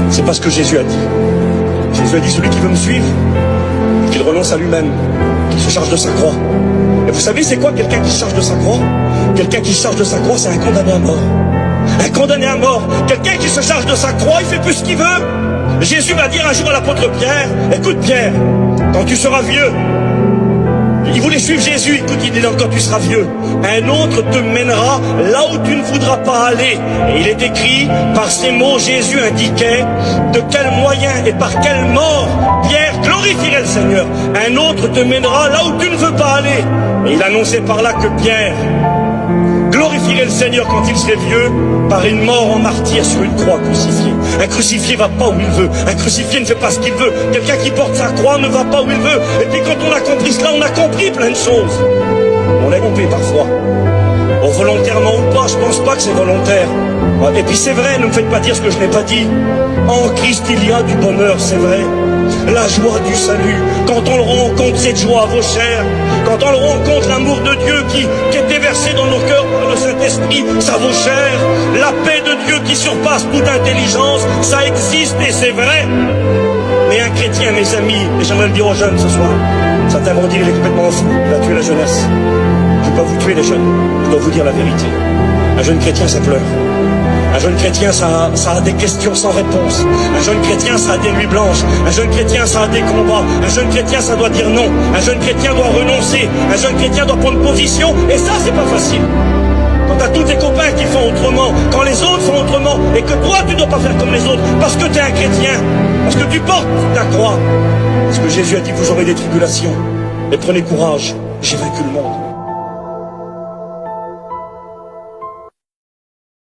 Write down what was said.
C'est pas ce que Jésus a dit. Jésus a dit, celui qui veut me suivre, qu'il renonce à lui-même, qu'il se charge de sa croix. Et vous savez, c'est quoi quelqu'un qui se charge de sa croix? Quelqu'un qui se charge de sa croix, c'est un condamné à mort. Un condamné à mort. Quelqu'un qui se charge de sa croix, il fait plus ce qu'il veut. Jésus va dire un jour à l'apôtre Pierre, écoute Pierre, quand tu seras vieux, il voulait suivre Jésus, écoute, il dit donc quand tu seras vieux, un autre te mènera là où tu ne voudras pas aller. Et il est écrit, par ces mots, Jésus indiquait de quel moyen et par quelle mort Pierre glorifierait le Seigneur. Un autre te mènera là où tu ne veux pas aller. Et il annonçait par là que Pierre glorifierait le Seigneur quand il serait vieux par une mort en martyr sur une croix crucifiée. Un crucifié va pas où il veut. Un crucifié ne fait pas ce qu'il veut. Quelqu'un qui porte sa croix ne va pas où il veut. Et puis quand on a compris cela, on a compris plein de choses. On l'a compris parfois. Bon, volontairement ou pas, je pense pas que c'est volontaire. Et puis c'est vrai, ne me faites pas dire ce que je n'ai pas dit. En Christ il y a du bonheur, c'est vrai. La joie du salut. Quand on le rencontre, cette joie vaut cher. Quand on le rencontre, l'amour de Dieu qui est déversé dans nos cœurs par le Saint-Esprit, ça vaut cher. La paix de Dieu qui surpasse toute intelligence, ça existe et c'est vrai. Mais un chrétien, mes amis, et j'aimerais le dire aux jeunes ce soir, certains vont dire il est complètement fou, il va tuer la jeunesse. Je ne vais pas vous tuer les jeunes, je dois vous dire la vérité. Un jeune chrétien, ça pleure. Un jeune chrétien, ça a des questions sans réponse. Un jeune chrétien, ça a des nuits blanches. Un jeune chrétien, ça a des combats. Un jeune chrétien, ça doit dire non. Un jeune chrétien doit renoncer. Un jeune chrétien doit prendre position. Et ça, c'est pas facile. Quand t'as tous tes copains qui font autrement, quand les autres font autrement, et que toi, tu dois pas faire comme les autres, parce que t'es un chrétien, parce que tu portes ta croix. Parce que Jésus a dit, vous aurez des tribulations. Mais prenez courage, j'ai vaincu le monde.